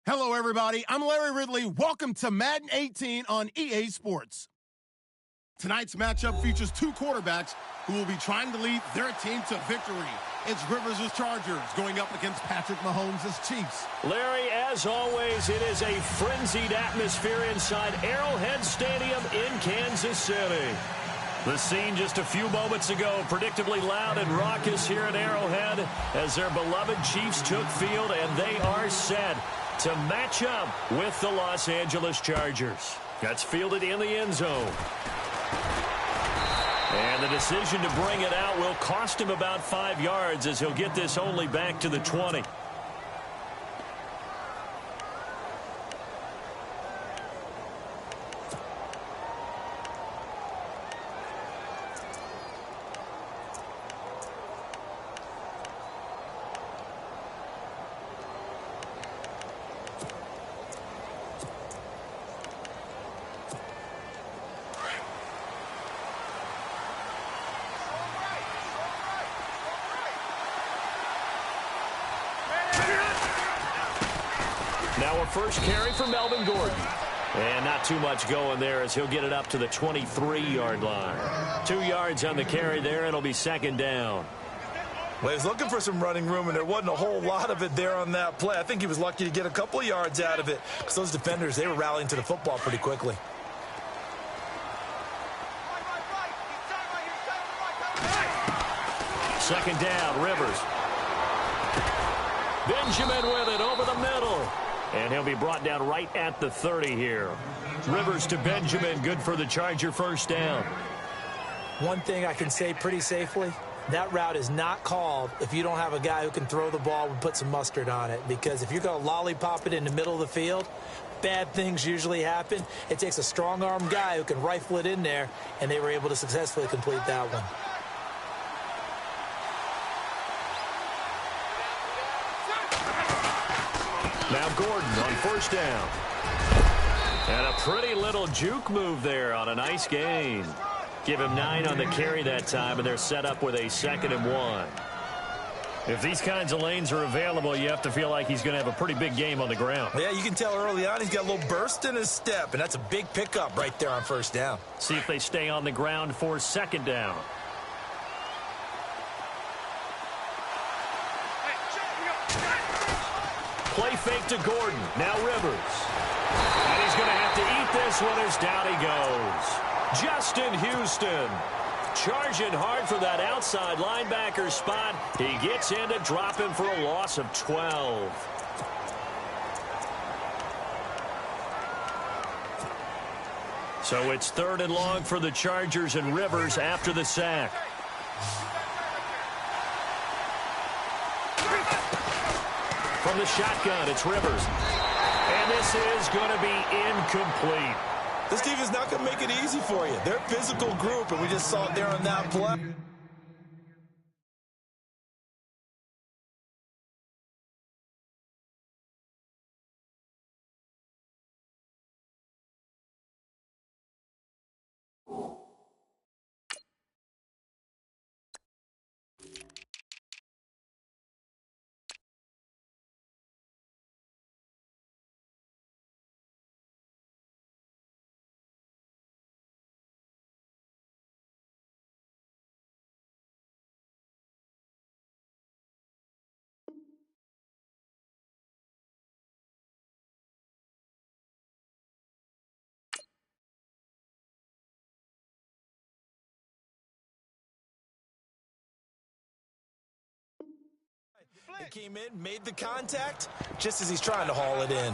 Hello, everybody. I'm Larry Ridley. Welcome to Madden 18 on EA Sports. Tonight's matchup features two quarterbacks who will be trying to lead their team to victory. It's Rivers' Chargers going up against Patrick Mahomes' Chiefs. Larry, as always, it is a frenzied atmosphere inside Arrowhead Stadium in Kansas City. The scene just a few moments ago, predictably loud and raucous here at Arrowhead as their beloved Chiefs took field, and they are set to match up with the Los Angeles Chargers. That's fielded in the end zone. And the decision to bring it out will cost him about 5 yards as he'll get this only back to the 20. Now a first carry for Melvin Gordon. And not too much going there as he'll get it up to the 23-yard line. 2 yards on the carry there. It'll be second down. Well, he's looking for some running room, and there wasn't a whole lot of it there on that play. I think he was lucky to get a couple of yards out of it because those defenders, they were rallying to the football pretty quickly. Second down, Rivers. Benjamin with it over the middle. And he'll be brought down right at the 30 here. Rivers to Benjamin, good for the Charger first down. One thing I can say pretty safely, that route is not called if you don't have a guy who can throw the ball and put some mustard on it. Because if you're going to lollipop it in the middle of the field, bad things usually happen. It takes a strong-arm guy who can rifle it in there, and they were able to successfully complete that one. Now Gordon on first down. And a pretty little juke move there on a nice gain. Give him 9 on the carry that time, and they're set up with a 2nd and 1. If these kinds of lanes are available, you have to feel like he's going to have a pretty big game on the ground. Yeah, you can tell early on he's got a little burst in his step, and that's a big pickup right there on first down. See if they stay on the ground for second down. Play fake to Gordon. Now Rivers. And he's going to have to eat this one as down he goes. Justin Houston charging hard for that outside linebacker spot. He gets in to drop him for a loss of 12. So it's 3rd and long for the Chargers, and Rivers after the sack. From the shotgun, it's Rivers. And this is going to be incomplete. This team is not going to make it easy for you. They're a physical group, and we just saw it there on that play. He came in, made the contact, just as he's trying to haul it in.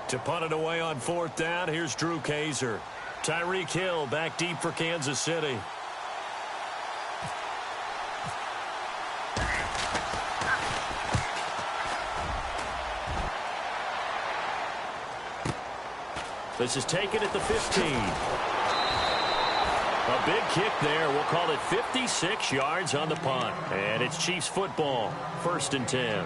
To punt it away on 4th down, here's Drew Kaiser. Tyreek Hill back deep for Kansas City. This is taken at the 15. A big kick there. We'll call it 56 yards on the punt. And it's Chiefs football. 1st and 10.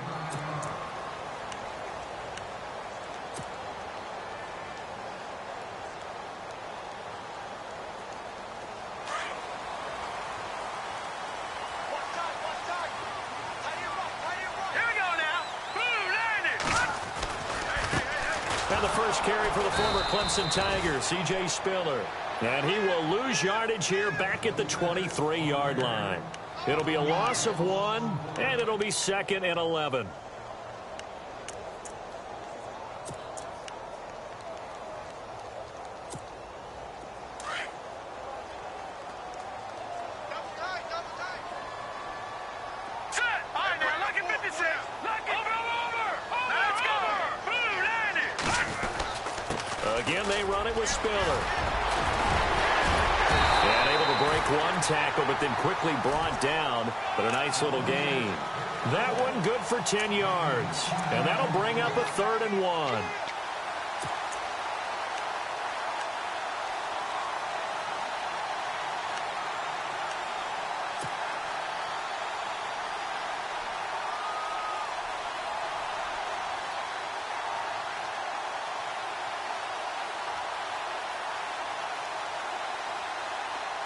And the first carry for the former Clemson Tiger, C.J. Spiller. And he will lose yardage here back at the 23-yard line. It'll be a loss of 1, and it'll be 2nd and 11. Again, they run it with Spiller. And able to break one tackle, but then quickly brought down. But a nice little gain. That one good for 10 yards. And that'll bring up a 3rd and 1.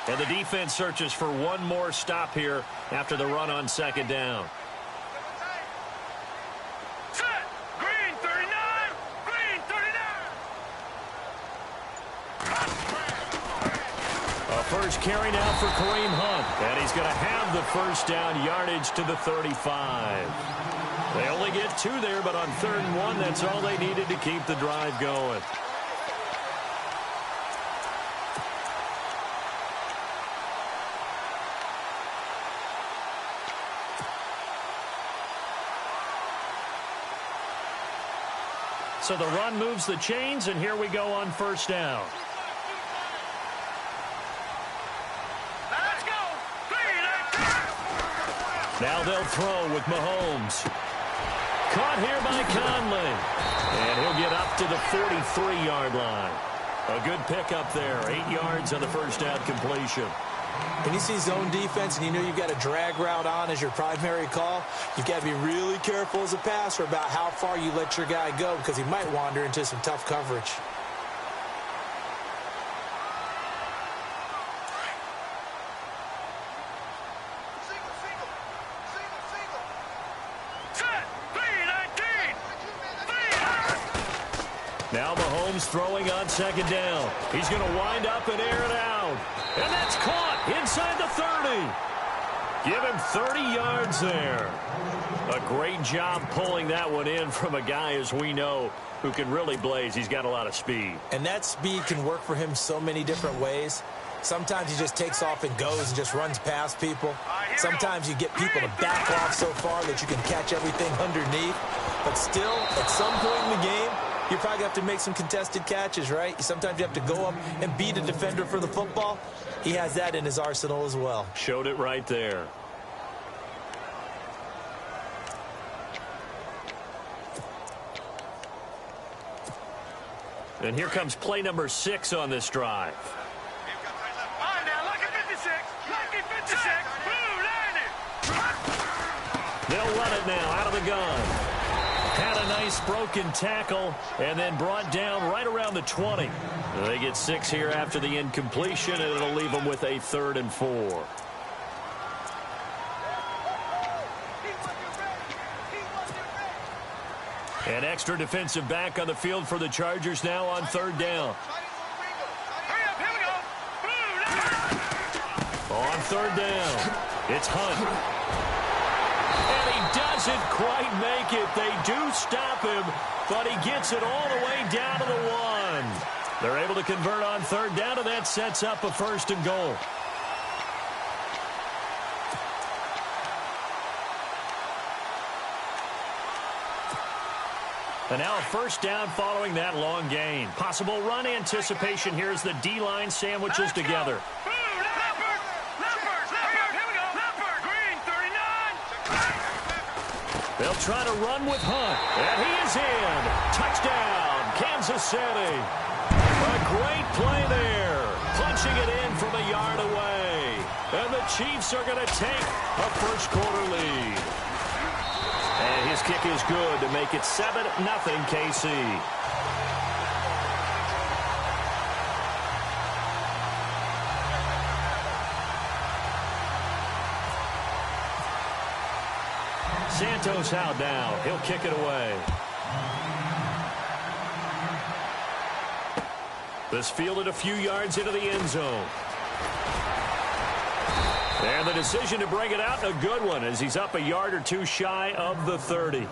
And the defense searches for one more stop here after the run on 2nd down. Set. Green 39. Green 39. A first carry now for Kareem Hunt. And he's going to have the first down yardage to the 35. They only get 2 there, but on 3rd and 1, that's all they needed to keep the drive going. So the run moves the chains, and here we go on 1st down. Let's go. Now they'll throw with Mahomes. Caught here by Conley. And he'll get up to the 43-yard line. A good pickup there. 8 yards on the first down completion. When you see zone defense and you know you've got a drag route on as your primary call, you've got to be really careful as a passer about how far you let your guy go because he might wander into some tough coverage. Now Mahomes throwing on 2nd down. He's going to wind up and air it out. And that's caught inside the 30. Give him 30 yards there. A great job pulling that one in from a guy, as we know, who can really blaze. He's got a lot of speed. And that speed can work for him so many different ways. Sometimes he just takes off and goes and just runs past people. Sometimes you get people to back off so far that you can catch everything underneath. But still, at some point in the game, you probably have to make some contested catches, right? Sometimes you have to go up and beat a defender for the football. He has that in his arsenal as well. Showed it right there. And here comes play number 6 on this drive. They'll run it now out of the gun. Had a nice broken tackle and then brought down right around the 20. They get 6 here after the incompletion, and it'll leave them with a 3rd and 4. An extra defensive back on the field for the Chargers now on 3rd down. On 3rd down, it's Hunt. And he doesn't quite make it. They do stop him, but he gets it all the way down to the 1. They're able to convert on 3rd down, and that sets up a 1st and goal. And now a 1st down following that long gain. Possible run anticipation here as the D-line sandwiches together. They'll try to run with Hunt, and he is in. Touchdown, Kansas City. A great play there, punching it in from a yard away. And the Chiefs are going to take a first-quarter lead. And his kick is good to make it 7-0 KC. Santos out now. He'll kick it away. This fielded a few yards into the end zone. And the decision to bring it out, a good one, as he's up a yard or two shy of the 30.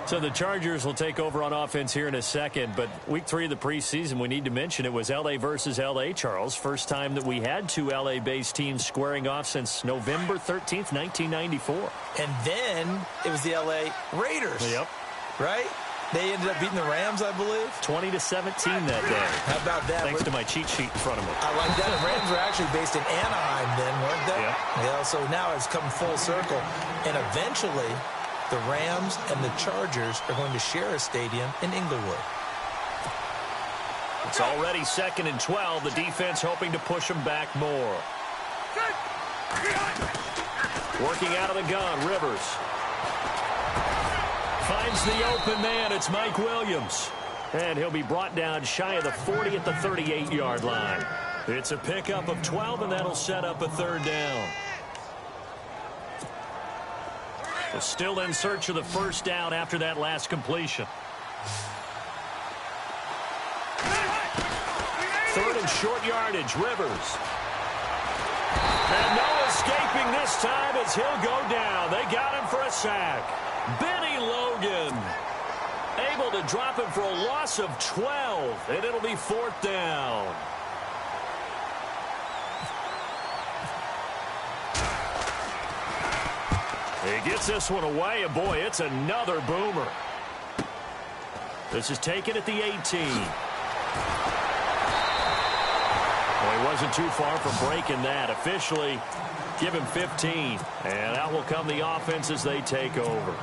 So the Chargers will take over on offense here in a second. But week 3 of the preseason, we need to mention it was L.A. versus L.A., Charles. First time that we had two L.A.-based teams squaring off since November 13th, 1994. And then it was the L.A. Raiders. Yep. Right? They ended up beating the Rams, I believe. 20-17 that day. How about that? Thanks to my cheat sheet in front of me. I like that. The Rams were actually based in Anaheim then, weren't they? Yeah, so now it's come full circle. And eventually, the Rams and the Chargers are going to share a stadium in Inglewood. It's already 2nd and 12. The defense hoping to push them back more. Working out of the gun, Rivers. Finds the open man. It's Mike Williams. And he'll be brought down shy of the 40 at the 38-yard line. It's a pickup of 12, and that'll set up a 3rd down. We're still in search of the 1st down after that last completion. 3rd and short yardage, Rivers. And no escaping this time as he'll go down. They got him for a sack. Benny Logan able to drop him for a loss of 12, and it'll be 4th down. He gets this one away, and boy, it's another boomer. This is taken at the 18. Well, he wasn't too far from breaking that. Officially, give him 15, and out will come the offense as they take over.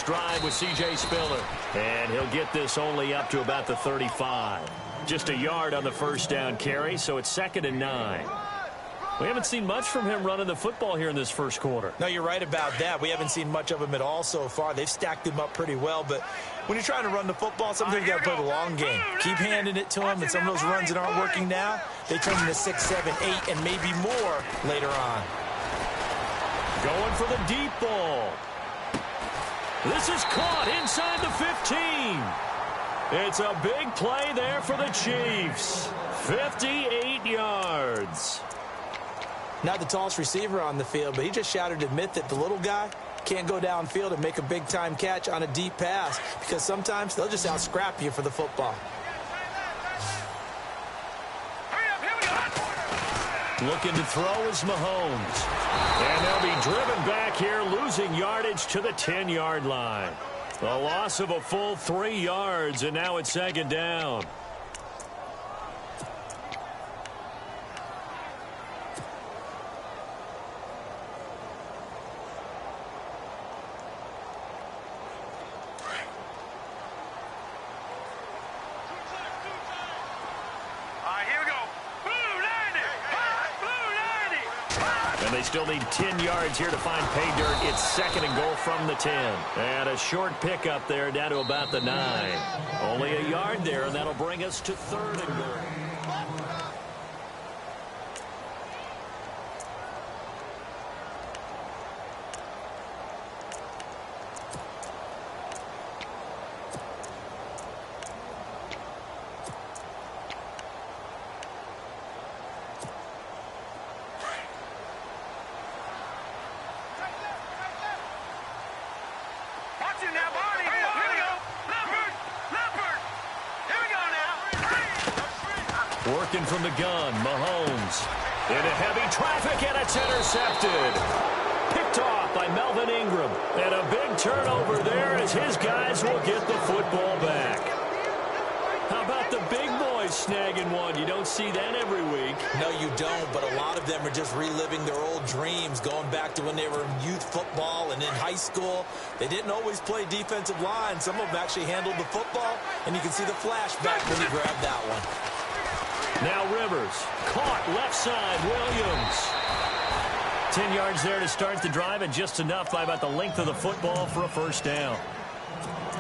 Drive with C.J. Spiller, and he'll get this only up to about the 35. Just a yard on the 1st down carry, so it's 2nd and 9. We haven't seen much from him running the football here in this 1st quarter. No, you're right about that. We haven't seen much of him at all so far. They've stacked him up pretty well, but when you're trying to run the football, sometimes you got to play the long game. Keep handing it to him, and some of those runs that aren't working now, they turn into 6, 7, 8, and maybe more later on. Going for the deep ball. This is caught inside the 15. It's a big play there for the Chiefs. 58 yards. Not the tallest receiver on the field, but he just shouted to admit that the little guy can't go downfield and make a big-time catch on a deep pass because sometimes they'll just out-scrap you for the football. Looking to throw is Mahomes. And they'll be driven back here, losing yardage to the 10-yard line. A loss of a full 3 yards, and now it's 2nd down. They still need 10 yards here to find pay dirt. It's 2nd and goal from the 10. And a short pickup there down to about the 9. Only a yard there, and that'll bring us to 3rd and goal. Working from the gun, Mahomes. Into heavy traffic, and it's intercepted. Picked off by Melvin Ingram. And a big turnover there as his guys will get the football back. How about the big boys snagging one? You don't see that every week. No, you don't, but a lot of them are just reliving their old dreams, going back to when they were in youth football and in high school. They didn't always play defensive line. Some of them actually handled the football, and you can see the flashback when he grabbed that one. Now Rivers, caught left side, Williams. 10 yards there to start the drive, and just enough by about the length of the football for a 1st down.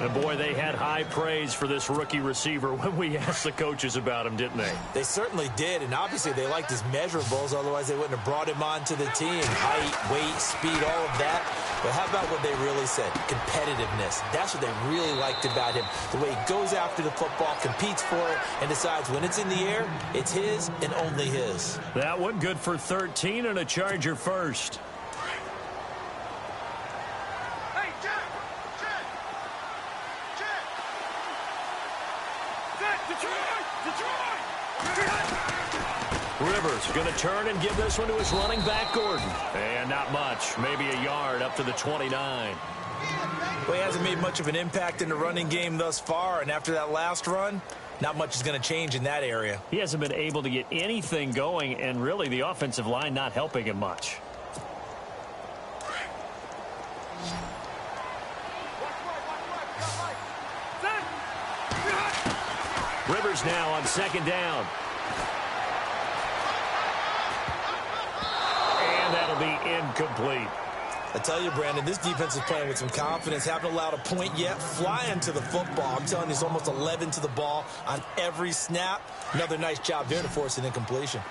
And boy, they had high praise for this rookie receiver when we asked the coaches about him, didn't they? They certainly did, and obviously they liked his measurables, otherwise they wouldn't have brought him onto the team. Height, weight, speed, all of that. But how about what they really said? Competitiveness. That's what they really liked about him. The way he goes after the football, competes for it, and decides when it's in the air, it's his and only his. That one good for 13 and a Charger first. Rivers going to turn and give this one to his running back, Gordon. And not much, maybe a yard up to the 29. Well, he hasn't made much of an impact in the running game thus far, and after that last run, not much is going to change in that area. He hasn't been able to get anything going, and really the offensive line not helping him much. Rivers now on second down. And that'll be incomplete. I tell you, Brandon, this defense is playing with some confidence. Haven't allowed a point yet. Flying to the football. I'm telling you, it's almost 11 to the ball on every snap. Another nice job there to force an incompletion.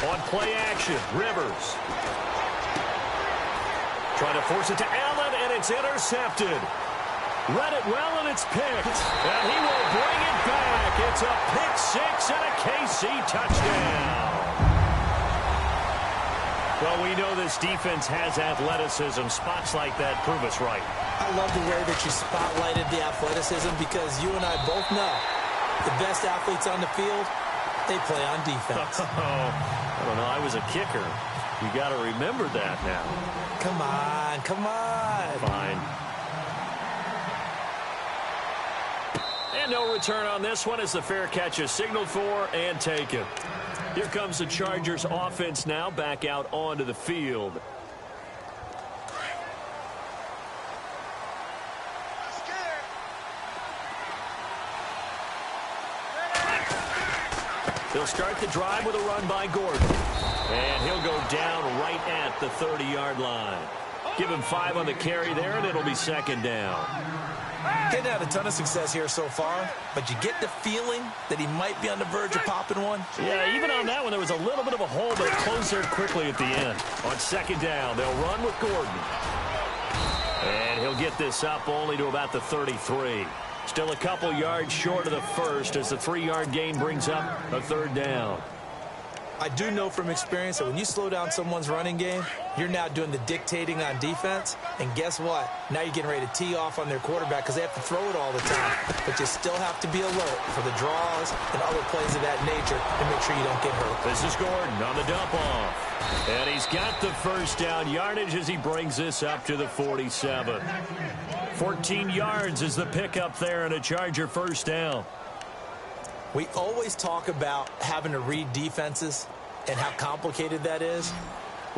On play action, Rivers. Trying to force it to Allen, and it's intercepted. Read it well, and it's picked. And he will bring it back. It's a pick six and a KC touchdown. Well, we know this defense has athleticism. Spots like that prove us right. I love the way that you spotlighted the athleticism because you and I both know the best athletes on the field, they play on defense. I don't know. I was a kicker. You got to remember that now. Come on, come on. Fine. And no return on this one as the fair catch is signaled for and taken. Here comes the Chargers offense now back out onto the field. They'll start the drive with a run by Gordon. And he'll go down right at the 30-yard line. Give him 5 on the carry there, and it'll be second down. Getting had a ton of success here so far, but you get the feeling that he might be on the verge of popping one. Yeah, even on that one, there was a little bit of a hole, but it closed there quickly at the end. On second down, they'll run with Gordon. And he'll get this up only to about the 33. Still a couple yards short of the first as the 3-yard gain brings up a third down. I do know from experience that when you slow down someone's running game, you're now doing the dictating on defense. And guess what? Now you're getting ready to tee off on their quarterback because they have to throw it all the time. But you still have to be alert for the draws and other plays of that nature to make sure you don't get hurt. This is Gordon on the dump off. And he's got the first down yardage as he brings this up to the 47. 14 yards is the pickup there and a Charger first down. We always talk about having to read defenses and how complicated that is.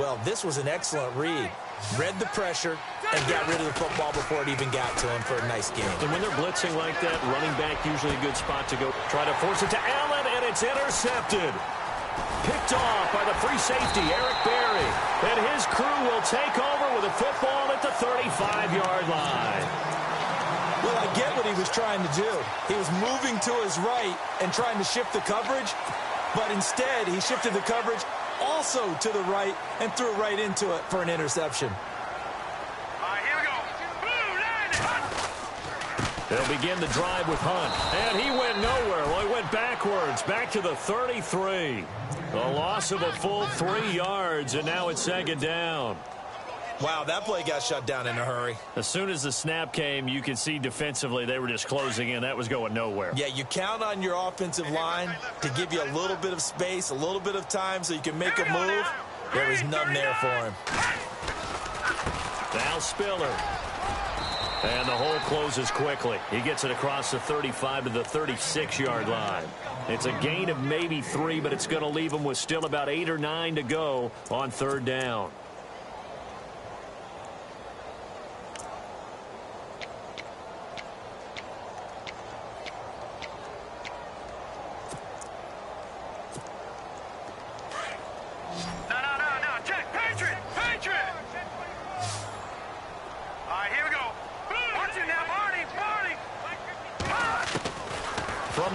Well, this was an excellent read. Read the pressure and got rid of the football before it even got to him for a nice game. And when they're blitzing like that, running back usually a good spot to go. Try to force it to Allen, and it's intercepted. Picked off by the free safety, Eric Berry. And his crew will take over with a football at the 35-yard line. Well, I get what he was trying to do. He was moving to his right and trying to shift the coverage, but instead he shifted the coverage also to the right and threw right into it for an interception. All right, here we go. Blue line, Hunt. They'll begin the drive with Hunt. And he went nowhere. Well, he went backwards, back to the 33. A loss of a full 3 yards, and now it's second down. Wow, that play got shut down in a hurry. As soon as the snap came, you could see defensively they were just closing in. That was going nowhere. Yeah, you count on your offensive line to give you a little bit of space, a little bit of time so you can make a move. There was none there for him. Now Spiller. And the hole closes quickly. He gets it across the 35 to the 36-yard line. It's a gain of maybe 3, but it's going to leave him with still about 8 or 9 to go on third down.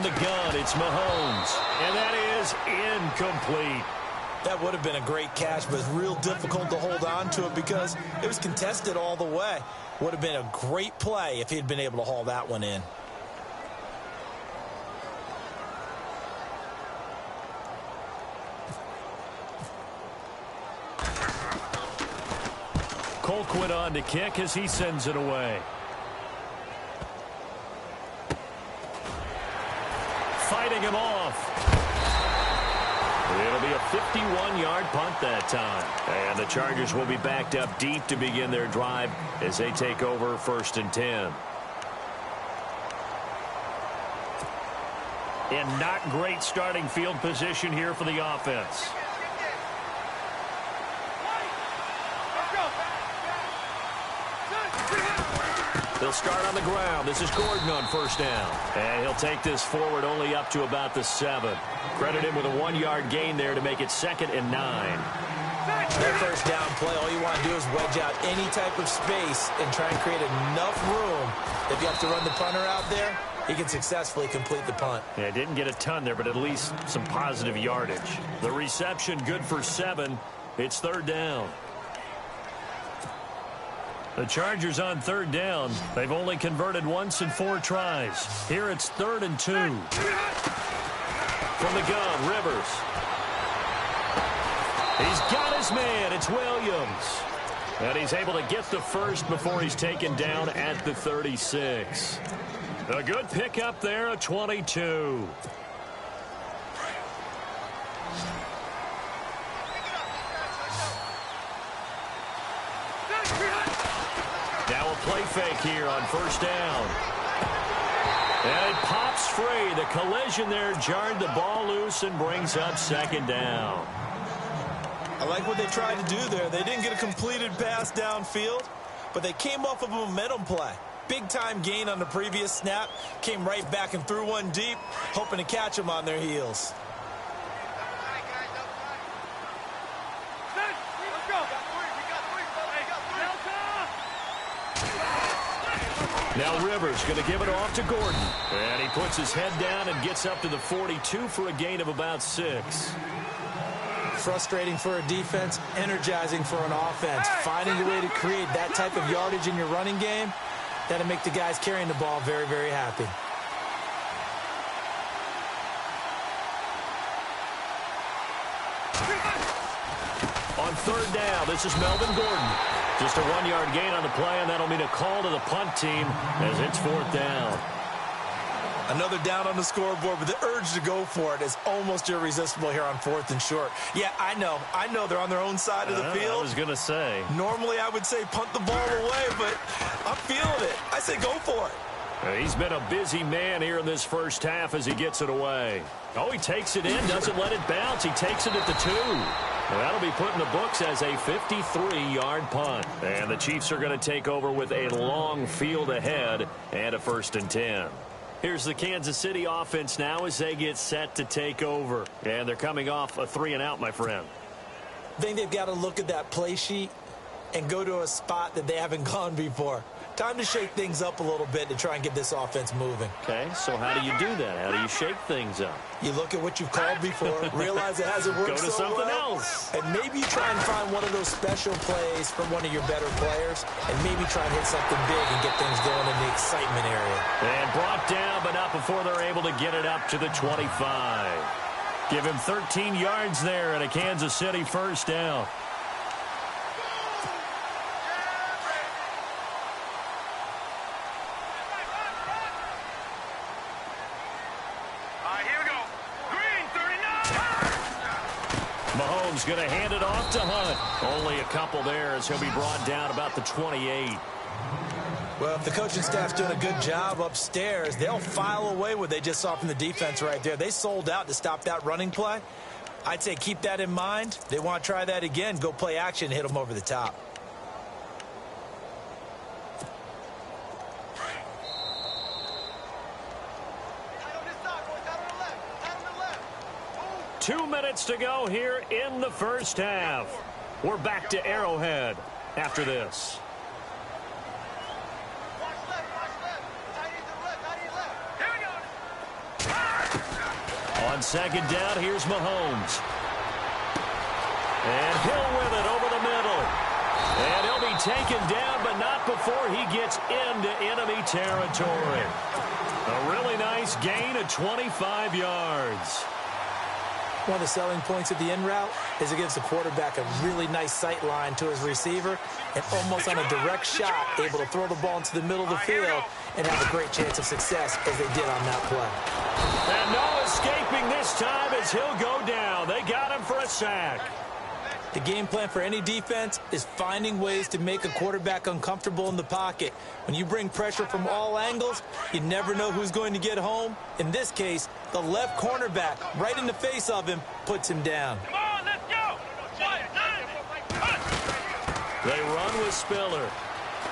from the gun, it's Mahomes. And that is incomplete. That would have been a great catch, but it's real difficult to hold on to it because it was contested all the way. Would have been a great play if he had been able to haul that one in. Colquitt on to kick as he sends it away. Fighting him off. It'll be a 51-yard punt that time. And the Chargers will be backed up deep to begin their drive as they take over 1st and 10. And not great starting field position here for the offense. They'll start on the ground. This is Gordon on 1st down. And he'll take this forward only up to about the 7. Credit him with a 1-yard gain there to make it 2nd and 9. That 1st down play, all you want to do is wedge out any type of space and try and create enough room. If you have to run the punter out there, he can successfully complete the punt. Yeah, didn't get a ton there, but at least some positive yardage. The reception good for 7. It's 3rd down. The Chargers on 3rd down. They've only converted once in 4 tries. Here it's 3rd and 2. From the gun, Rivers. He's got his man. It's Williams. And he's able to get the first before he's taken down at the 36. A good pickup there, a 22. Now a play fake here on 1st down. And it pops free. The collision there jarred the ball loose and brings up 2nd down. I like what they tried to do there. They didn't get a completed pass downfield, but they came off of a momentum play. Big-time gain on the previous snap. Came right back and threw one deep, hoping to catch them on their heels. Now Rivers going to give it off to Gordon. And he puts his head down and gets up to the 42 for a gain of about 6. Frustrating for a defense, energizing for an offense. Finding a way to create that type of yardage in your running game, that'll make the guys carrying the ball very, very happy. On 3rd down, this is Melvin Gordon. Just a 1-yard gain on the play, and that'll mean a call to the punt team as it's 4th down. Another down on the scoreboard, but the urge to go for it is almost irresistible here on 4th and short. Yeah, I know they're on their own side of the field. I was going to say. Normally I would say punt the ball away, but I'm feeling it. I say go for it. He's been a busy man here in this 1st half as he gets it away. Oh, he takes it in, doesn't let it bounce. He takes it at the 2. Well, that'll be put in the books as a 53-yard punt. And the Chiefs are going to take over with a long field ahead and a 1st and 10. Here's the Kansas City offense now as they get set to take over. And they're coming off a 3-and-out, my friend. I think they've got to look at that play sheet and go to a spot that they haven't gone before. Time to shake things up a little bit to try and get this offense moving. Okay, so how do you do that? How do you shake things up? You look at what you've called before, realize it hasn't worked so well. Go to something else. And maybe try and find one of those special plays from one of your better players, and maybe try and hit something big and get things going in the excitement area. And brought down, but not before they're able to get it up to the 25. Give him 13 yards there at a Kansas City 1st down. Mahomes going to hand it off to Hunt. Only a couple there as he'll be brought down about the 28. Well, if the coaching staff's doing a good job upstairs, they'll file away what they just saw from the defense right there. They sold out to stop that running play. I'd say keep that in mind. They want to try that again. Go play action, hit them over the top. Two minutes to go here in the 1st half. We're back to Arrowhead after this. Watch left. Here we go. On second down, here's Mahomes. And Hill with it over the middle. And he'll be taken down, but not before he gets into enemy territory. A really nice gain of 25 yards. One of the selling points of the in route is it gives the quarterback a really nice sight line to his receiver and almost on a direct shot able to throw the ball into the middle of the field and have a great chance of success as they did on that play. And no escaping this time as he'll go down. They got him for a sack. The game plan for any defense is finding ways to make a quarterback uncomfortable in the pocket. When you bring pressure from all angles, you never know who's going to get home. In this case, the left cornerback, right in the face of him, puts him down. Come on, let's go. They run with Spiller.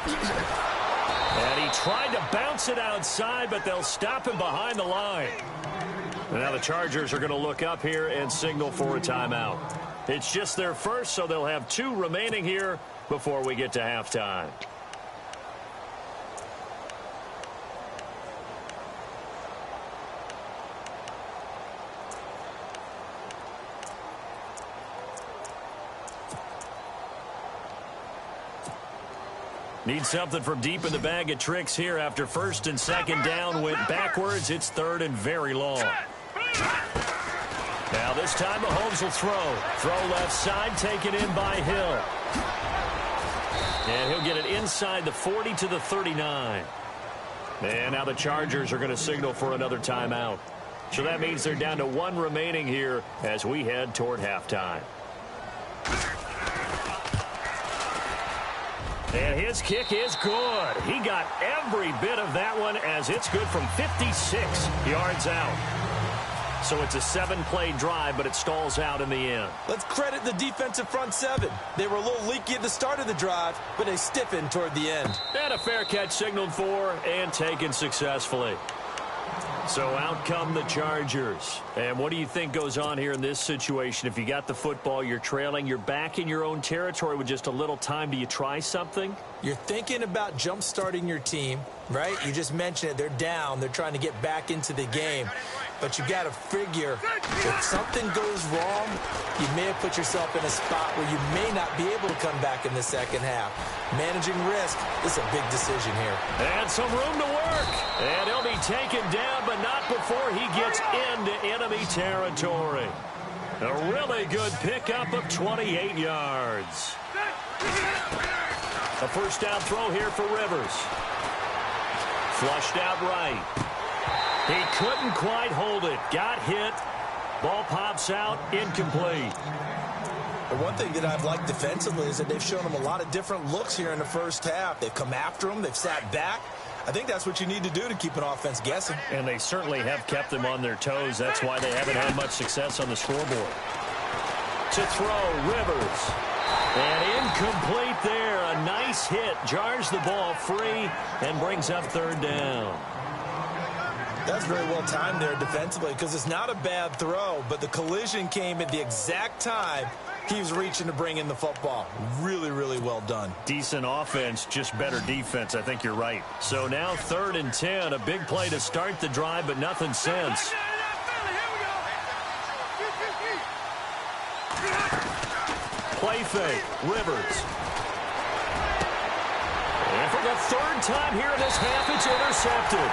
And he tried to bounce it outside, but they'll stop him behind the line. And now the Chargers are going to look up here and signal for a timeout. It's just their first, so they'll have 2 remaining here before we get to halftime. Need something from deep in the bag of tricks here after first and second down went backwards. It's third and very long. Now this time Mahomes will throw. Throw left side, taken in by Hill. And he'll get it inside the 40 to the 39. And now the Chargers are going to signal for another timeout. So that means they're down to 1 remaining here as we head toward halftime. And his kick is good. He got every bit of that one as it's good from 56 yards out. So it's a 7-play drive, but it stalls out in the end. Let's credit the defensive front 7. They were a little leaky at the start of the drive, but they stiffened toward the end. And a fair catch signaled for and taken successfully. So out come the Chargers. And what do you think goes on here in this situation? If you got the football, you're trailing, you're back in your own territory with just a little time. Do you try something? You're thinking about jump-starting your team, right? You just mentioned it. They're down. They're trying to get back into the game. But you got to figure if something goes wrong, you may have put yourself in a spot where you may not be able to come back in the second half. Managing risk is a big decision here. And some room to work. And he'll be taken down, but not before he gets into enemy territory. A really good pickup of 28 yards. A first down throw here for Rivers. Flushed out right. He couldn't quite hold it. Got hit. Ball pops out. Incomplete. The one thing that I've liked defensively is that they've shown him a lot of different looks here in the first half. They've come after him. They've sat back. I think that's what you need to do to keep an offense guessing. And they certainly have kept them on their toes. That's why they haven't had much success on the scoreboard. To throw, Rivers. And incomplete there. A nice hit. Jars the ball free and brings up third down. That's very well timed there defensively because it's not a bad throw, but the collision came at the exact time he was reaching to bring in the football. Really, really well done. Decent offense, just better defense. I think you're right. So now 3rd and 10. A big play to start the drive, but nothing since. Play fake. Rivers. And for the 3rd time here in this half, it's intercepted.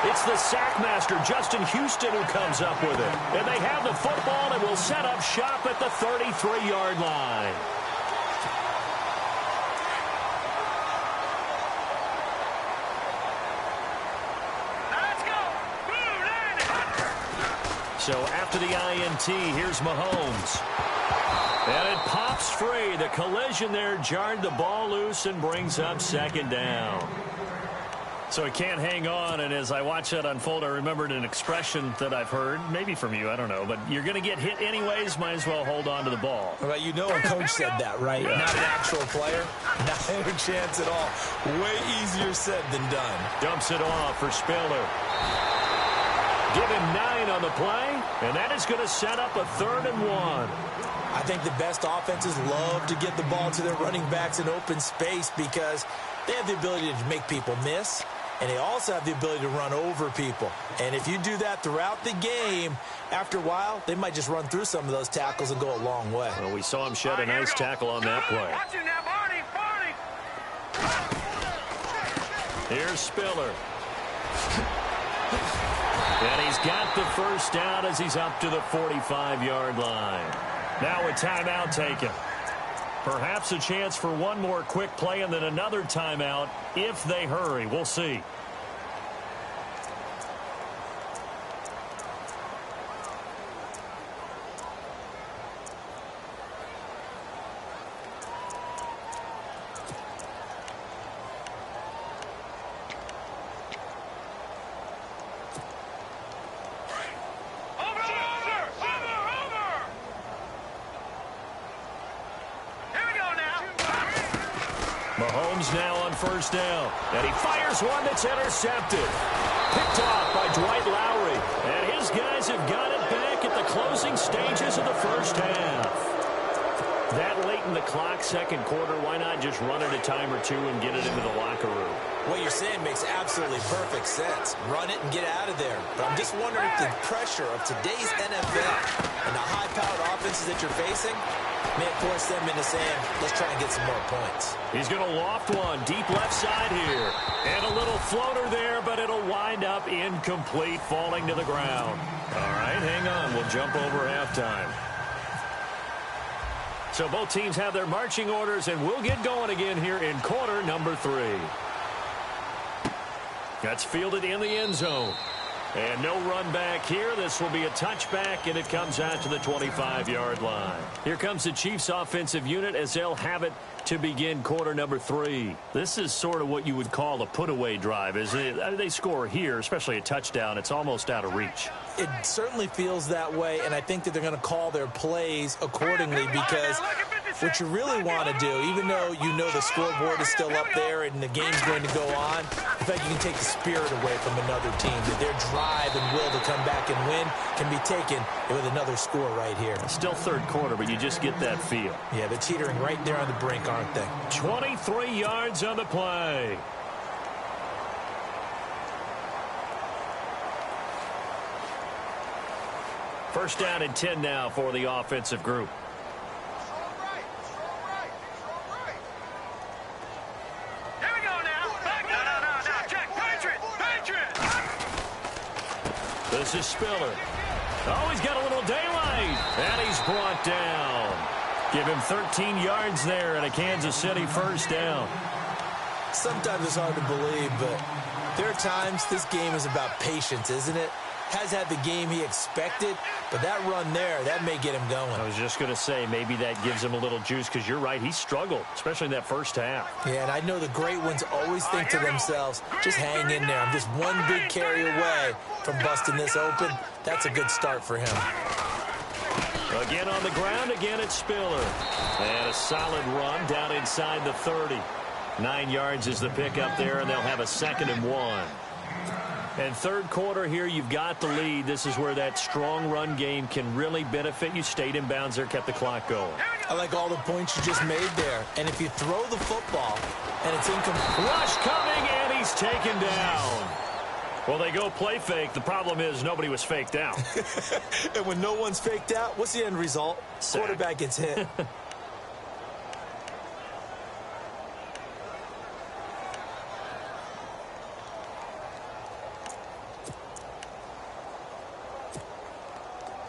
It's the sack master, Justin Houston, who comes up with it. And they have the football and will set up shop at the 33-yard line. Let's go. So after the INT, here's Mahomes. And it pops free. The collision there jarred the ball loose and brings up 2nd down. So he can't hang on, and as I watch that unfold, I remembered an expression that I've heard, maybe from you, I don't know, but you're going to get hit anyways, might as well hold on to the ball. Well, you know a coach said that, right? Yeah. Not an actual player. Not a chance at all. Way easier said than done. Dumps it off for Spiller. Give him 9 on the play, and that is going to set up a 3rd and 1. I think the best offenses love to get the ball to their running backs in open space because they have the ability to make people miss. and they also have the ability to run over people. And if you do that throughout the game, after a while, they might just run through some of those tackles and go a long way. Well, we saw him shed a nice tackle on that play. Watch you now, Barney. Here's Spiller. And he's got the first down as he's up to the 45-yard line. Now a timeout taken. Perhaps a chance for one more quick play and then another timeout if they hurry. We'll see. Mahomes now on first down. And he fires one that's intercepted. Picked off by Dwight Lowry. And his guys have got it back at the closing stages of the first half. That late in the clock, second quarter, why not just run it a time or two and get it into the locker room? What you're saying makes absolutely perfect sense. Run it and get out of there. But I'm just wondering if the pressure of today's NFL and the high-powered offenses that you're facing may force them into saying, let's try and get some more points. He's going to loft one deep left side here. And a little floater there, but it'll wind up incomplete, falling to the ground. All right, hang on. We'll jump over halftime. So both teams have their marching orders, and we'll get going again here in quarter number 3. That's fielded in the end zone. And no run back here. This will be a touchback, and it comes out to the 25-yard line. Here comes the Chiefs offensive unit as they'll have it to begin quarter number 3. This is sort of what you would call a put-away drive, isn't it? They score here, especially a touchdown. It's almost out of reach. It certainly feels that way, and I think that they're going to call their plays accordingly because what you really want to do, even though you know the scoreboard is still up there and the game's going to go on, in fact, you can take the spirit away from another team, that their drive and will to come back and win can be taken with another score right here. Still third quarter, but you just get that feel. Yeah, they're teetering right there on the brink, aren't they? 23 yards on the play. First down and 10 now for the offensive group. Here we go now. No. Check. Patriot. This is Spiller. Oh, he's got a little daylight. And he's brought down. Give him 13 yards there and a Kansas City first down. Sometimes it's hard to believe, but there are times this game is about patience, isn't it? Has had the game he expected, but that run there, that may get him going. I was just going to say, maybe that gives him a little juice because you're right, he struggled, especially in that first half. Yeah, and I know the great ones always think to themselves, just hang in there. I'm just one big carry away from busting this open. That's a good start for him. Again on the ground, again it's Spiller. And a solid run down inside the 30. 9 yards is the pickup there, and they'll have a 2nd and 1. And third quarter here, you've got the lead. This is where that strong run game can really benefit you. Stayed in bounds there, kept the clock going. I like all the points you just made there. And if you throw the football and it's incomplete. Rush coming, and he's taken down. Well, they go play fake. The problem is nobody was faked out. And when no one's faked out, what's the end result? Sack. Quarterback gets hit.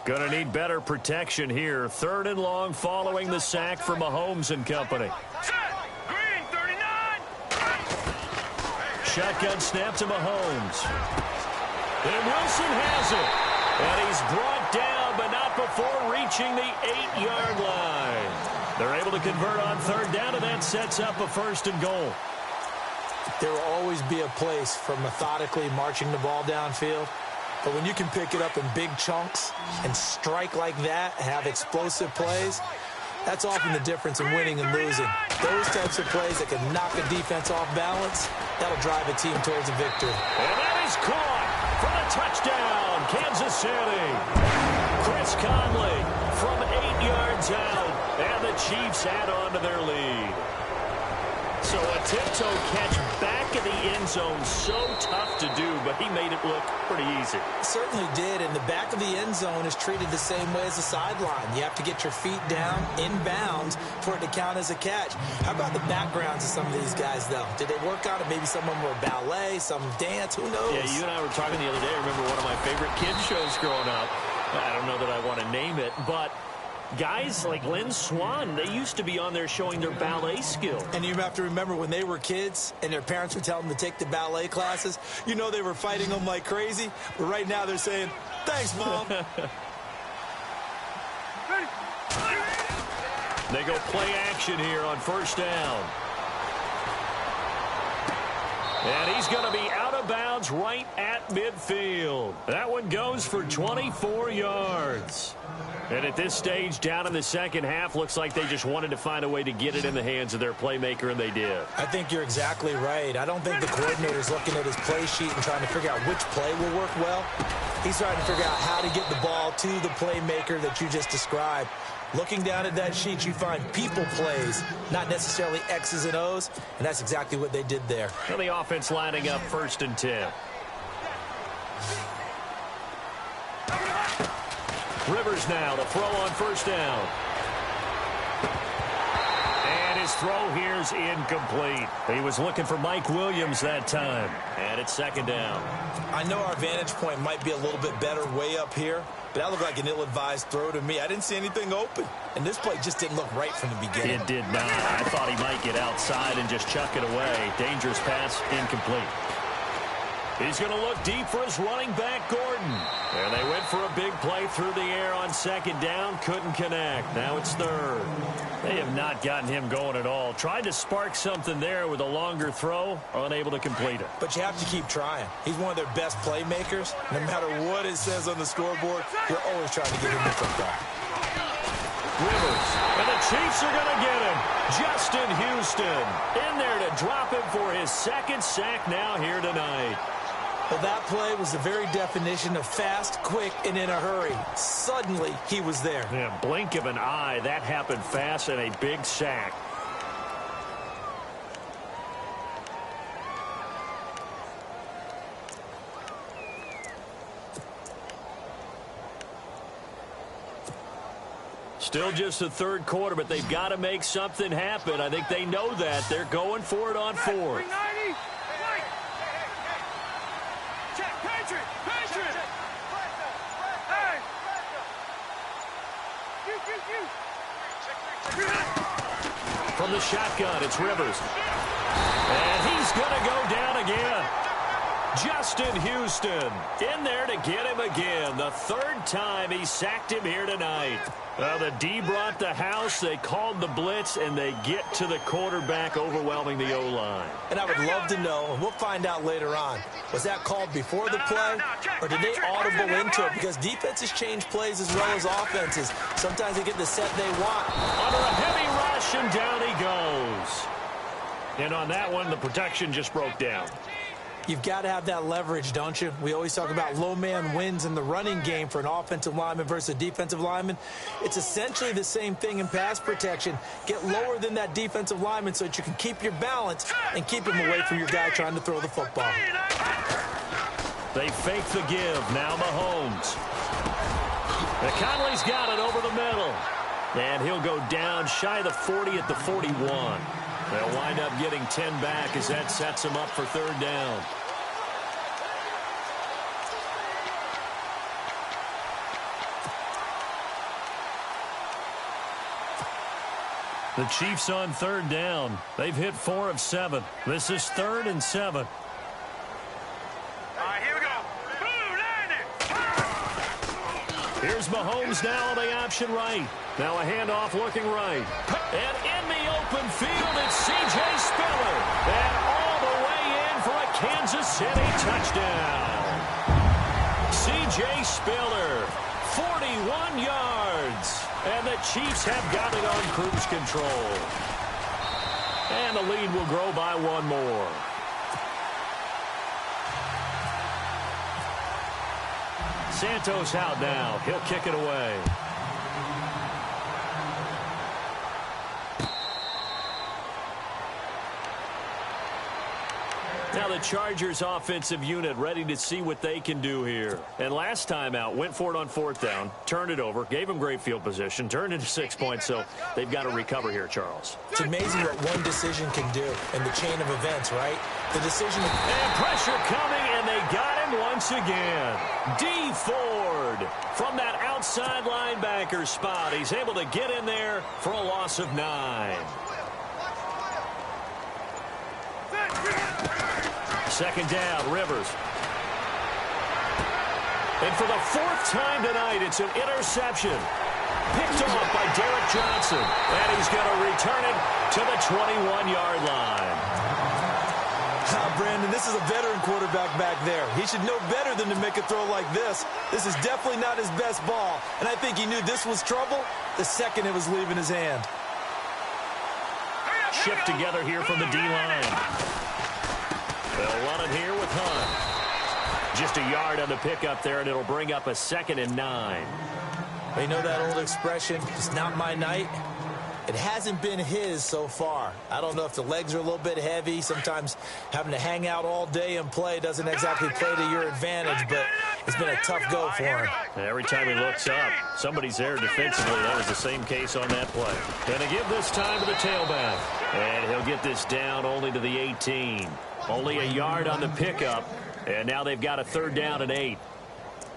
Going to need better protection here. 3rd and long following the sack from Mahomes and company. Set. Green, 39. Shotgun snap to Mahomes. And Wilson has it. And he's brought down, but not before reaching the 8-yard line. They're able to convert on 3rd down, and that sets up a 1st and goal. There will always be a place for methodically marching the ball downfield. But when you can pick it up in big chunks and strike like that, have explosive plays, that's often the difference in winning and losing. Those types of plays that can knock a defense off balance, that'll drive a team towards a victory. And that is caught for the touchdown, Kansas City. Chris Conley from 8 yards out, and the Chiefs add on to their lead. So a tiptoe catch back in the end zone, so tough to do, but he made it look pretty easy. Certainly did, and the back of the end zone is treated the same way as the sideline. You have to get your feet down, inbounds, for it to count as a catch. How about the backgrounds of some of these guys, though? Did they work on it? Maybe some of them were ballet, some dance, who knows? Yeah, you and I were talking the other day. I remember one of my favorite kids shows growing up. I don't know that I want to name it, but guys like Lynn Swan, they used to be on there showing their ballet skill. And you have to remember when they were kids and their parents would tell them to take the ballet classes, you know they were fighting them like crazy. But right now they're saying, thanks, Mom. They go play action here on first down. And he's going to be out of bounds right at midfield. That one goes for 24 yards. And at this stage, down in the second half, looks like they just wanted to find a way to get it in the hands of their playmaker, and they did. I think you're exactly right. I don't think the coordinator's looking at his play sheet and trying to figure out which play will work well. He's trying to figure out how to get the ball to the playmaker that you just described. Looking down at that sheet, you find people plays, not necessarily X's and O's, and that's exactly what they did there. Well, the offense lining up 1st and 10. Rivers now to throw on first down. And his throw here's incomplete. He was looking for Mike Williams that time. And it's 2nd down. I know our vantage point might be a little bit better way up here, but that looked like an ill-advised throw to me. I didn't see anything open, and this play just didn't look right from the beginning. It did not. I thought he might get outside and just chuck it away. Dangerous pass, incomplete. He's going to look deep for his running back, Gordon. And they went for a big play through the air on 2nd down. Couldn't connect. Now it's 3rd. They have not gotten him going at all. Tried to spark something there with a longer throw. Unable to complete it. But you have to keep trying. He's one of their best playmakers. No matter what it says on the scoreboard, you're always trying to get him the football. Rivers. And the Chiefs are going to get him. Justin Houston in there to drop him for his 2nd sack now here tonight. Well, that play was the very definition of fast, quick, and in a hurry. Suddenly, he was there. Yeah, blink of an eye. That happened fast and a big sack. Still just the 3rd quarter, but they've got to make something happen. I think they know that. They're going for it on 4th. From the shotgun, it's Rivers. And he's going to go down again. Justin Houston in there to get him again. The 3rd time he sacked him here tonight. Well, the D brought the house. They called the blitz, and they get to the quarterback, overwhelming the O-line. And I would love to know, and we'll find out later on, was that called before the play, or did they audible into it? Because defenses change plays as well as offenses. Sometimes they get the set they want. Under a heavy rush, and down he goes. And on that one, the protection just broke down. You've got to have that leverage, don't you? We always talk about low man wins in the running game for an offensive lineman versus a defensive lineman. It's essentially the same thing in pass protection. Get lower than that defensive lineman so that you can keep your balance and keep him away from your guy trying to throw the football. They fake the give. Now Mahomes. And Conley's got it over the middle. And he'll go down shy of the 40 at the 41. They'll wind up getting 10 back as that sets them up for 3rd down. The Chiefs on 3rd down. They've hit 4 of 7. This is 3rd and 7. All right, here we go. Blue line it. Here's Mahomes now on the option right. Now a handoff looking right. And in the open field, it's C.J. Spiller. And all the way in for a Kansas City touchdown. C.J. Spiller, 41 yards. And the Chiefs have got it on cruise control. And the lead will grow by 1 more. Santos out now. He'll kick it away. Now the Chargers offensive unit ready to see what they can do here. And last time out, went for it on 4th down, turned it over, gave them great field position, turned into 6 points, so they've got to recover here, Charles. It's amazing what one decision can do in the chain of events, right? The decision... And pressure coming, and they got him once again. D. Ford from that outside linebacker spot. He's able to get in there for a loss of 9. Second down, Rivers. And for the 4th time tonight, it's an interception. Picked off by Derek Johnson. And he's going to return it to the 21-yard line. Brandon, this is a veteran quarterback back there. He should know better than to make a throw like this. This is definitely not his best ball. And I think he knew this was trouble the second it was leaving his hand. Shift together here from the D-line. They'll run it here with Hunt. Just a yard on the pickup there, and it'll bring up a 2nd and 9. You know that old expression, it's not my night? It hasn't been his so far. I don't know if the legs are a little bit heavy. Sometimes having to hang out all day and play doesn't exactly play to your advantage, but it's been a tough go for him. Every time he looks up, somebody's there defensively. That was the same case on that play. Going to give this time to the tailback. And he'll get this down only to the 18. Only a yard on the pickup, and now they've got a 3rd down and 8.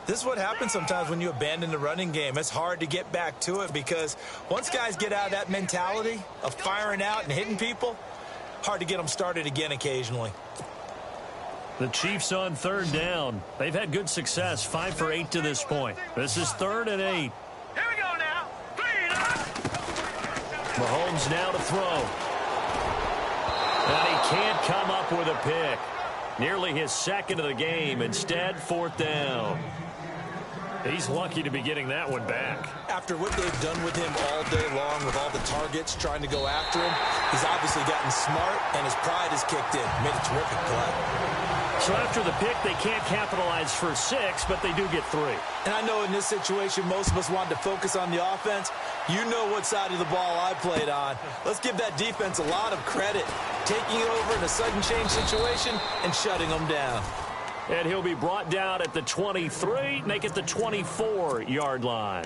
This is what happens sometimes when you abandon the running game. It's hard to get back to it because once guys get out of that mentality of firing out and hitting people, hard to get them started again occasionally. The Chiefs on 3rd down. They've had good success, 5 for 8 to this point. This is 3rd and 8. Here we go now. Mahomes now to throw. And he can't come up with a pick. Nearly his 2nd of the game. Instead, 4th down. He's lucky to be getting that one back. After what they've done with him all day long with all the targets trying to go after him, he's obviously gotten smart, and his pride has kicked in. Made a terrific play. So after the pick, they can't capitalize for 6, but they do get 3. And I know in this situation, most of us wanted to focus on the offense. You know what side of the ball I played on. Let's give that defense a lot of credit. Taking it over in a sudden change situation and shutting them down. And he'll be brought down at the 23, make it the 24-yard line.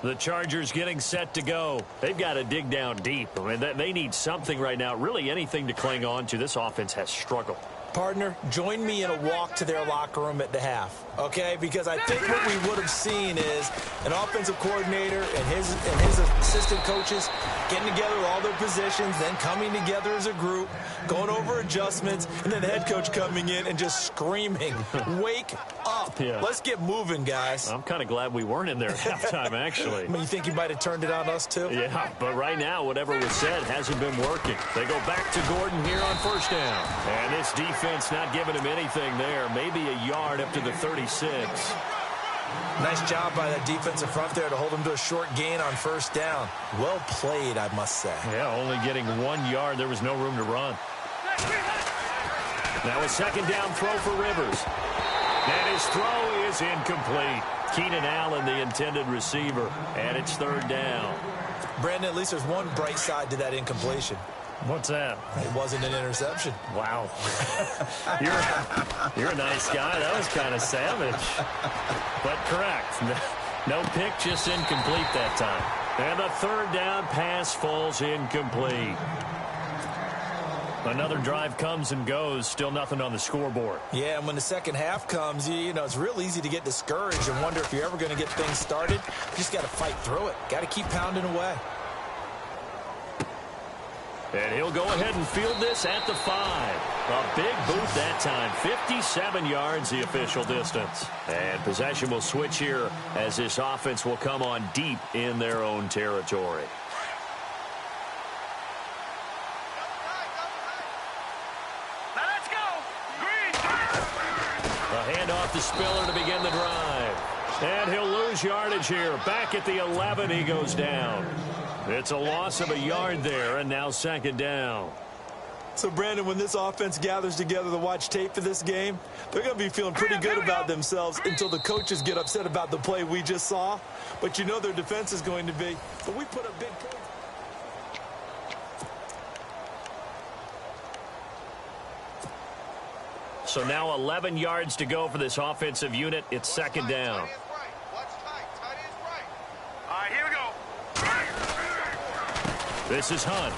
The Chargers getting set to go. They've got to dig down deep. I mean, they need something right now, really anything to cling on to. This offense has struggled. Partner, join me in a walk to their locker room at the half, okay? Because I think what we would have seen is an offensive coordinator and his assistant coaches getting together all their positions, then coming together as a group, going over adjustments, and then the head coach coming in and just screaming, wake up. Yeah. Let's get moving, guys. I'm kind of glad we weren't in there at halftime, actually. I mean, you think he might have turned it on us, too? Yeah, but right now, whatever was said hasn't been working. They go back to Gordon here on 1st down. And this defense not giving him anything there. Maybe a yard up to the 36. Nice job by that defensive front there to hold him to a short gain on 1st down. Well played, I must say. Yeah, only getting 1 yard. There was no room to run. Now a 2nd down throw for Rivers. And his throw is incomplete. Keenan Allen, the intended receiver. And it's 3rd down. Brandon, at least there's one bright side to that incompletion. What's that? It wasn't an interception. Wow. You're a nice guy. That was kind of savage. But correct. No pick, just incomplete that time. And the 3rd down pass falls incomplete. Another drive comes and goes. Still nothing on the scoreboard. Yeah, and when the second half comes, you know, it's real easy to get discouraged and wonder if you're ever going to get things started. You just got to fight through it. Got to keep pounding away. And he'll go ahead and field this at the 5. A big boot that time. 57 yards the official distance. And possession will switch here as this offense will come on deep in their own territory. Now let's go. Green. A handoff to Spiller to begin the drive. And he'll lose yardage here. Back at the 11, he goes down. It's a loss of a yard there, and now 2nd down. So, Brandon, when this offense gathers together to watch tape for this game, they're going to be feeling pretty good about themselves until the coaches get upset about the play we just saw. But you know their defense is going to be. But we put up big points. So now 11 yards to go for this offensive unit. It's second down. Here we go. This is Hunt.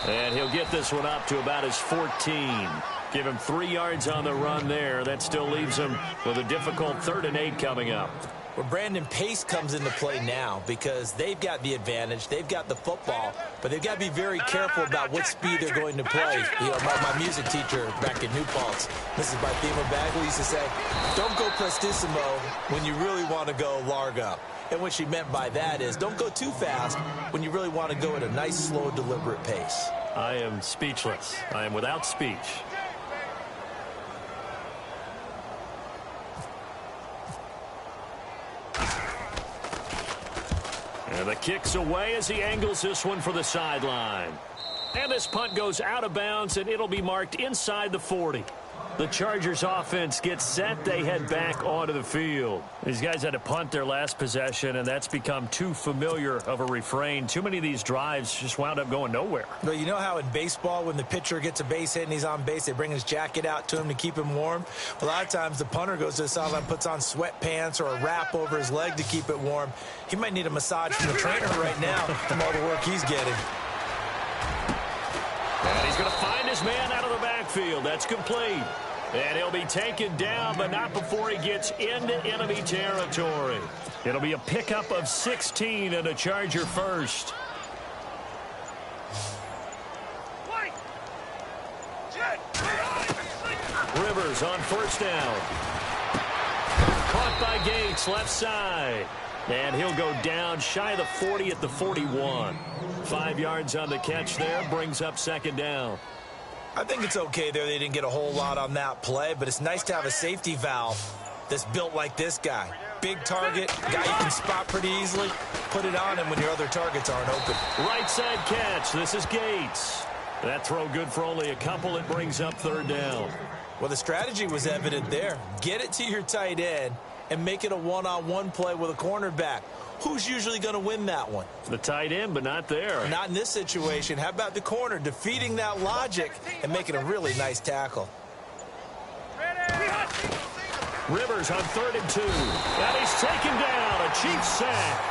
And he'll get this one up to about his 14. Give him 3 yards on the run there. That still leaves him with a difficult 3rd and 8 coming up. Well, Brandon, pace comes into play now because they've got the advantage. They've got the football, but they've got to be very careful about what speed they're going to play. You know, my music teacher back in New Paltz, Mrs. Barthema Bagley, used to say, don't go prestissimo when you really want to go largo. And what she meant by that is don't go too fast when you really want to go at a nice, slow, deliberate pace. I am speechless. I am without speech. And the kick's away as he angles this one for the sideline. And this punt goes out of bounds, and it'll be marked inside the 40. The Chargers offense gets set. They head back onto the field. These guys had to punt their last possession, and that's become too familiar of a refrain. Too many of these drives just wound up going nowhere. Well, you know how in baseball when the pitcher gets a base hit and he's on base, they bring his jacket out to him to keep him warm? A lot of times the punter goes to the sideline, puts on sweatpants or a wrap over his leg to keep it warm. He might need a massage from the trainer right now from all the work he's getting. And he's going to find his man out of the backfield. That's complete. And he'll be taken down, but not before he gets into enemy territory. It'll be a pickup of 16 and a Charger first. Rivers on first down. Caught by Gates, left side. And he'll go down shy of the 40 at the 41. 5 yards on the catch there, brings up second down. I think it's okay there. They didn't get a whole lot on that play, but it's nice to have a safety valve that's built like this guy. Big target, guy you can spot pretty easily. Put it on him when your other targets aren't open. Right side catch. This is Gates. That throw good for only a couple. It brings up third down. Well, the strategy was evident there. Get it to your tight end and make it a one-on-one play with a cornerback. Who's usually going to win that one? The tight end, but not there. Not in this situation. How about the corner defeating that logic and making a really nice tackle? Rivers on 3rd and 2. And he's taken down. A Chiefs sack.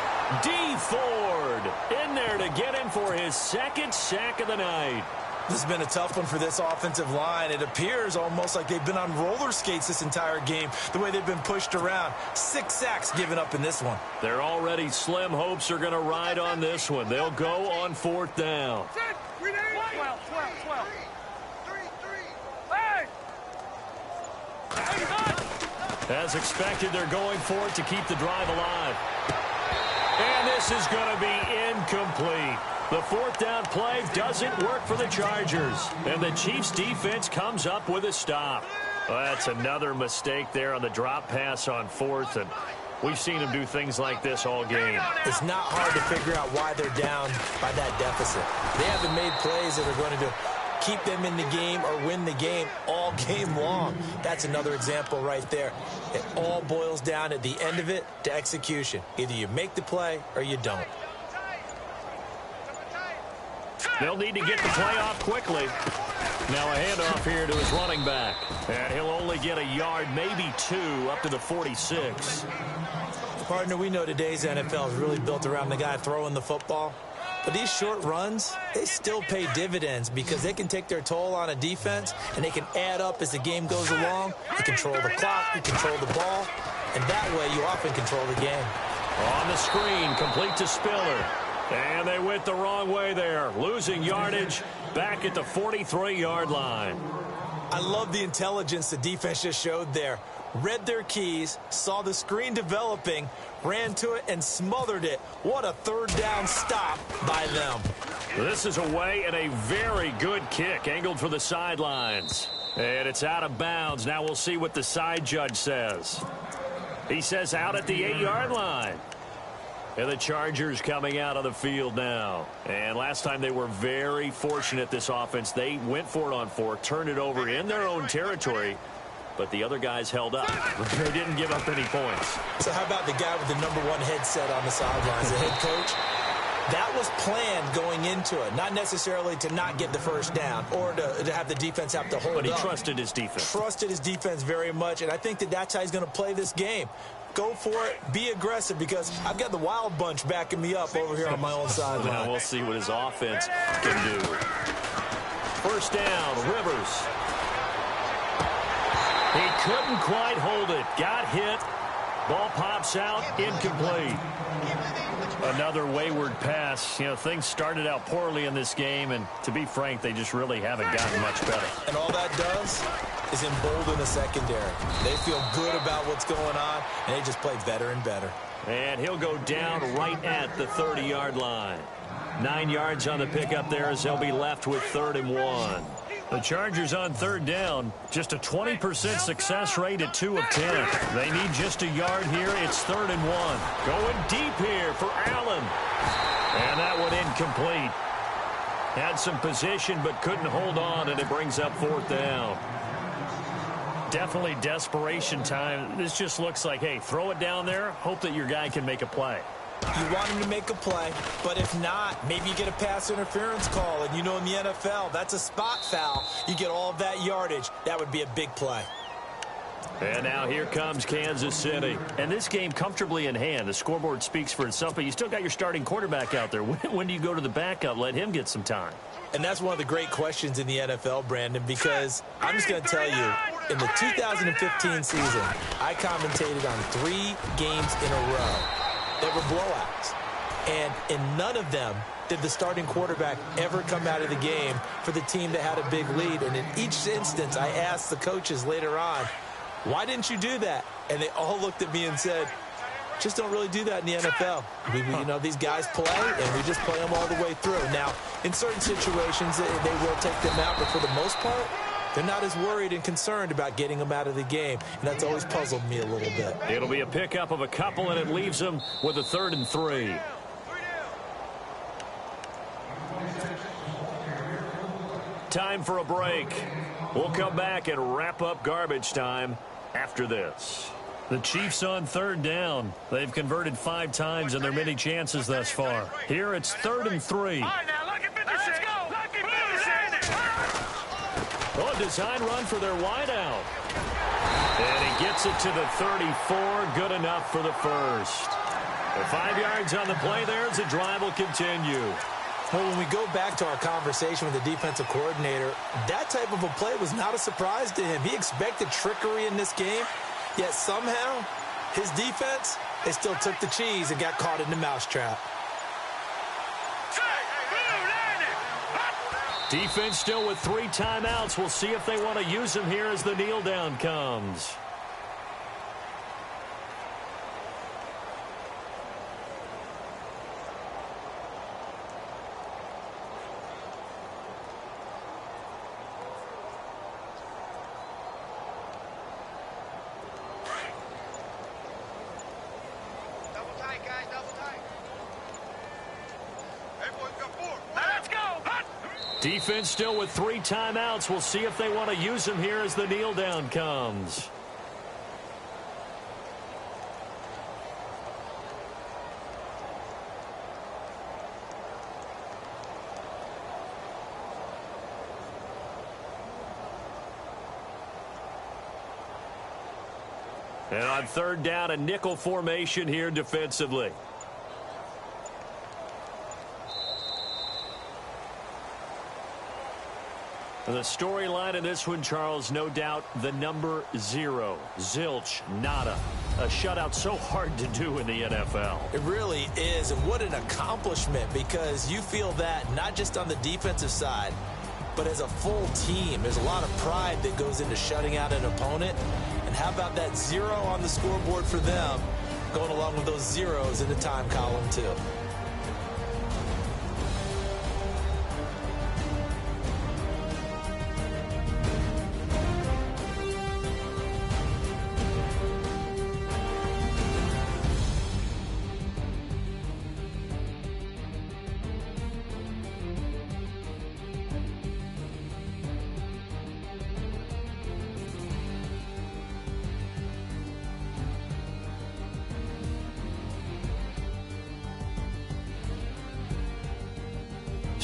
D. Ford in there to get him for his second sack of the night. This has been a tough one for this offensive line. It appears almost like they've been on roller skates this entire game, the way they've been pushed around. 6 sacks given up in this one. Their already slim hopes are going to ride on this one. They'll go on 4th down. 12. As expected, they're going for it to keep the drive alive. And this is going to be incomplete. The 4th down play doesn't work for the Chargers. And the Chiefs defense comes up with a stop. Well, that's another mistake there on the drop pass on 4th. And we've seen them do things like this all game. It's not hard to figure out why they're down by that deficit. They haven't made plays that are going to keep them in the game or win the game all game long. That's another example right there. It all boils down at the end of it to execution. Either you make the play or you don't. They'll need to get the play off quickly. Now a handoff here to his running back. And he'll only get a yard, maybe 2, up to the 46. Partner, we know today's NFL is really built around the guy throwing the football. But these short runs, they still pay dividends because they can take their toll on a defense and they can add up as the game goes along. You control the clock, you control the ball, and that way you often control the game. On the screen, complete to Spiller. And they went the wrong way there, losing yardage back at the 43-yard line. I love the intelligence the defense just showed there. Read their keys, saw the screen developing, ran to it, and smothered it. What a 3rd down stop by them. This is away and a very good kick, angled for the sidelines. And it's out of bounds. Now we'll see what the side judge says. He says out at the 8-yard line. And the Chargers coming out of the field now. And last time they were very fortunate, this offense. They went for it on 4, turned it over in their own territory, but the other guys held up. They didn't give up any points. So how about the guy with the #1 headset on the sidelines, the head coach? That was planned going into it, not necessarily to not get the first down or to have the defense have to hold up. But he trusted his defense. Trusted his defense very much, and I think that's how he's going to play this game. Go for it. Be aggressive, because I've got the wild bunch backing me up over here on my own sideline. Now we'll see what his offense can do. First down, Rivers. He couldn't quite hold it. Got hit. Ball pops out. Incomplete. Another wayward pass. You know, things started out poorly in this game, and to be frank, they just really haven't gotten much better. And all that does is embolden the secondary. They feel good about what's going on, and they just play better and better. And he'll go down right at the 30-yard line. 9 yards on the pickup there, as they'll be left with 3rd and 1. The Chargers on 3rd down, just a 20% success rate at 2 of 10. They need just a yard here. It's 3rd and 1. Going deep here for Allen. And that one incomplete. Had some position but couldn't hold on, and it brings up 4th down. Definitely desperation time. This just looks like, hey, throw it down there, hope that your guy can make a play. You want him to make a play, but if not, maybe you get a pass interference call. And you know, in the NFL, that's a spot foul. You get all of that yardage. That would be a big play. And now here comes Kansas City. And this game comfortably in hand. The scoreboard speaks for itself, but you still got your starting quarterback out there. When do you go to the backup? Let him get some time. And that's one of the great questions in the NFL, Brandon, because I'm just going to tell you, in the 2015 season, I commentated on 3 games in a row that were blowouts. And in none of them did the starting quarterback ever come out of the game for the team that had a big lead. And in each instance, I asked the coaches later on, why didn't you do that? And they all looked at me and said, just don't really do that in the NFL. You know, these guys play, and we just play them all the way through. Now, in certain situations, they will take them out, but for the most part, they're not as worried and concerned about getting them out of the game, and that's always puzzled me a little bit. It'll be a pickup of a couple, and it leaves them with a 3rd and 3. Time for a break. We'll come back and wrap up garbage time after this. The Chiefs on 3rd down. They've converted 5 times in their many chances thus far. Here it's 3rd and 3. All right, now, look at 56. Let's go. Look at 56. Oh, a design run for their wideout. And he gets it to the 34. Good enough for the first. The 5 yards on the play there as the drive will continue. Well, when we go back to our conversation with the defensive coordinator, that type of a play was not a surprise to him. He expected trickery in this game, yet somehow his defense, they still took the cheese and got caught in the mousetrap. Defense still with 3 timeouts. We'll see if they want to use them here as the kneel down comes. Double tight, guys, double tight. Everyone's got 4. Now let's go. Defense still with 3 timeouts. We'll see if they want to use them here as the kneel down comes. And on 3rd down, a nickel formation here defensively. The storyline in this one, Charles, no doubt the number 0. Zilch, nada. A shutout so hard to do in the NFL. It really is, and what an accomplishment, because you feel that not just on the defensive side, but as a full team. There's a lot of pride that goes into shutting out an opponent. And how about that 0 on the scoreboard for them, going along with those zeros in the time column, too.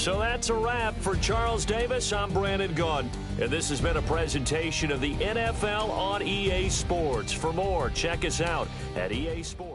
So that's a wrap. For Charles Davis, I'm Brandon Gaudin. And this has been a presentation of the NFL on EA Sports. For more, check us out at EA Sports.